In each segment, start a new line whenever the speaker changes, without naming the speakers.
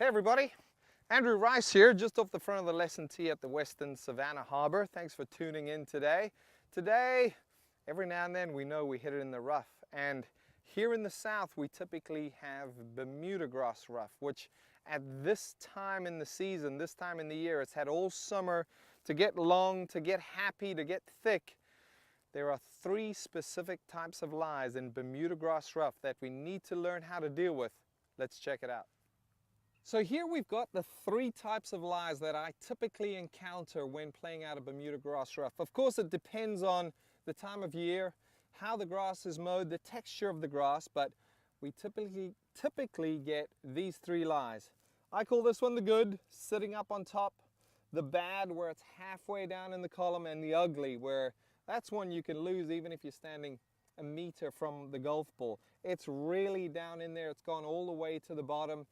Hey everybody, Andrew Rice here, just off the front of the lesson tee at the Western Savannah Harbor. Thanks for tuning in today. Today, every now and then we know we hit it in the rough, and here in the south we typically have Bermuda grass rough, which at this time in the season, this time in the year, it's had all summer to get long, to get happy, to get thick. There are 3 specific types of lies in Bermuda grass rough that we need to learn how to deal with. Let's check it out. So here we've got the 3 types of lies that I typically encounter when playing out a Bermuda grass rough. Of course, it depends on the time of year, how the grass is mowed, the texture of the grass, but we typically get these 3 lies. I call this one the good, sitting up on top, the bad, where it's halfway down in the column, and the ugly, where that's one you can lose even if you're standing a meter from the golf ball. It's really down in there, it's gone all the way to the bottom.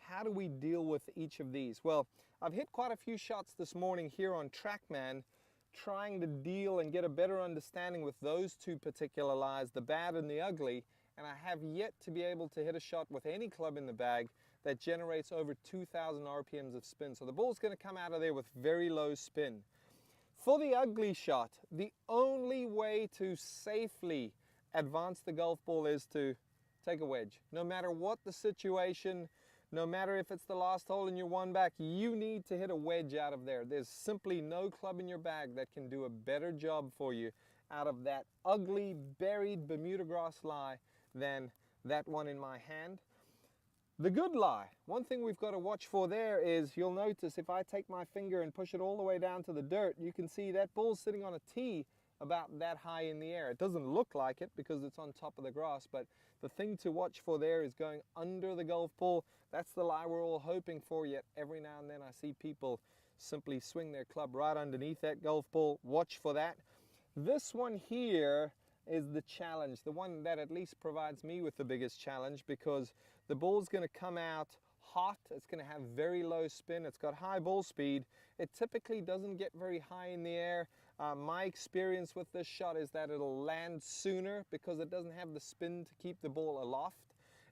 How do we deal with each of these? Well, I've hit quite a few shots this morning here on TrackMan, trying to deal and get a better understanding with those 2 particular lies, the bad and the ugly, and I have yet to be able to hit a shot with any club in the bag that generates over 2,000 RPMs of spin. So the ball's going to come out of there with very low spin. For the ugly shot, the only way to safely advance the golf ball is to take a wedge. No matter what the situation, no matter if it's the last hole and you're 1 back, you need to hit a wedge out of there. There's simply no club in your bag that can do a better job for you out of that ugly, buried Bermuda grass lie than that one in my hand. The good lie, one thing we've got to watch for there is, you'll notice if I take my finger and push it all the way down to the dirt, you can see that ball's sitting on a tee about that high in the air. It doesn't look like it because it's on top of the grass, but the thing to watch for there is going under the golf ball. That's the lie we're all hoping for, yet every now and then I see people simply swing their club right underneath that golf ball. Watch for that. This one here is the challenge, the one that at least provides me with the biggest challenge, because the ball's going to come out hot, it's going to have very low spin, it's got high ball speed, it typically doesn't get very high in the air. My experience with this shot is that it'll land sooner because it doesn't have the spin to keep the ball aloft.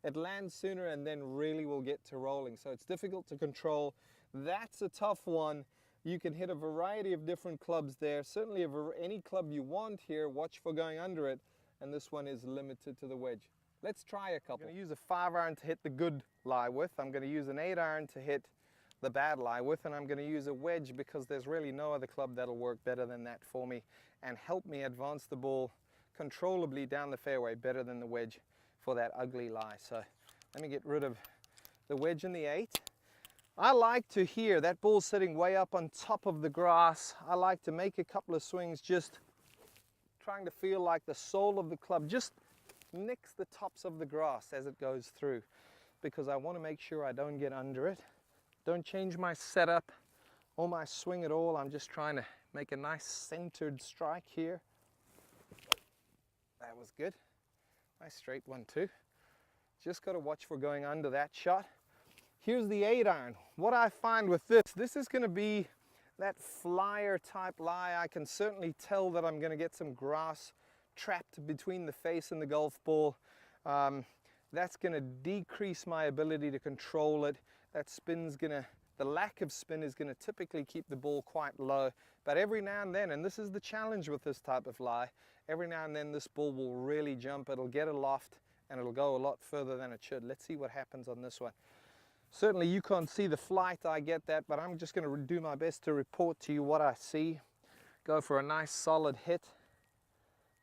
It lands sooner and then really will get to rolling, so it's difficult to control. That's a tough one. You can hit a variety of different clubs there, certainly any club you want here. Watch for going under it, and this one is limited to the wedge. Let's try a couple. I'm going to use a 5-iron to hit the good lie with. I'm going to use an 8-iron to hit the bad lie with, and I'm going to use a wedge because there's really no other club that'll work better than that for me and help me advance the ball controllably down the fairway better than the wedge for that ugly lie. So let me get rid of the wedge and the 8. I like to hear that ball sitting way up on top of the grass. I like to make a couple of swings, just trying to feel like the sole of the club just nicks the tops of the grass as it goes through, because I want to make sure I don't get under it. Don't change my setup or my swing at all. I'm just trying to make a nice centered strike here. That was good. Nice straight one too. Just got to watch for going under that shot. Here's the 8-iron. What I find with this is going to be that flyer type lie. I can certainly tell that I'm going to get some grass trapped between the face and the golf ball. That's going to decrease my ability to control it. The lack of spin is going to typically keep the ball quite low. But every now and then, and this is the challenge with this type of lie, every now and then this ball will really jump. It'll get aloft and it'll go a lot further than it should. Let's see what happens on this one. Certainly you can't see the flight, I get that, but I'm just going to do my best to report to you what I see. Go for a nice solid hit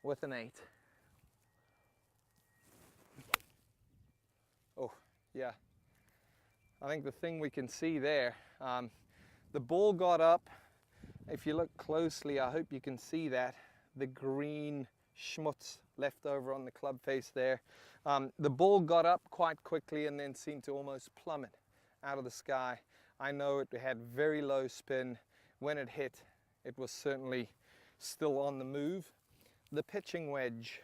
with an 8. Oh, yeah. I think the thing we can see there, the ball got up. If you look closely, I hope you can see that, the green schmutz left over on the club face there. The ball got up quite quickly and then seemed to almost plummet out of the sky. I know it had very low spin. When it hit, it was certainly still on the move. The pitching wedge,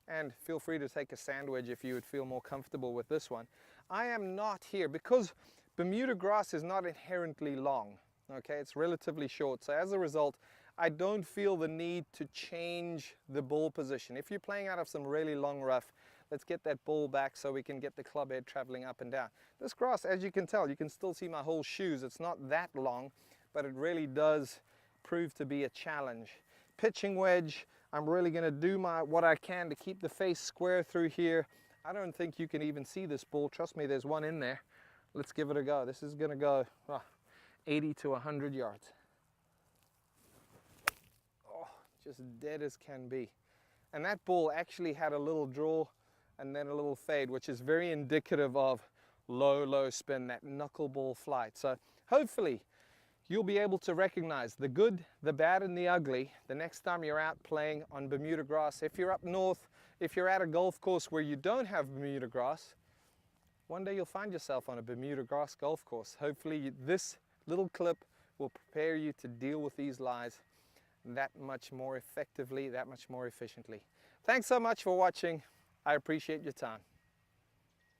and feel free to take a sand wedge if you would feel more comfortable with this one. I am not here, because Bermuda grass is not inherently long, okay? It's relatively short, so as a result, I don't feel the need to change the ball position. If you're playing out of some really long rough, Let's get that ball back so we can get the club head traveling up and down. This grass, as you can tell, you can still see my whole shoes. It's not that long, but it really does prove to be a challenge. Pitching wedge, I'm really going to do what I can to keep the face square through here. I don't think you can even see this ball. Trust me, there's one in there. Let's give it a go. This is going to go 80 to 100 yards. Oh, just dead as can be. And that ball actually had a little draw and then a little fade, which is very indicative of low spin, that knuckleball flight. So hopefully you'll be able to recognize the good, the bad, and the ugly the next time you're out playing on Bermuda grass. If you're up north, if you're at a golf course where you don't have Bermuda grass, one day you'll find yourself on a Bermuda grass golf course. Hopefully this little clip will prepare you to deal with these lies that much more effectively, that much more efficiently. Thanks so much for watching. I appreciate your time.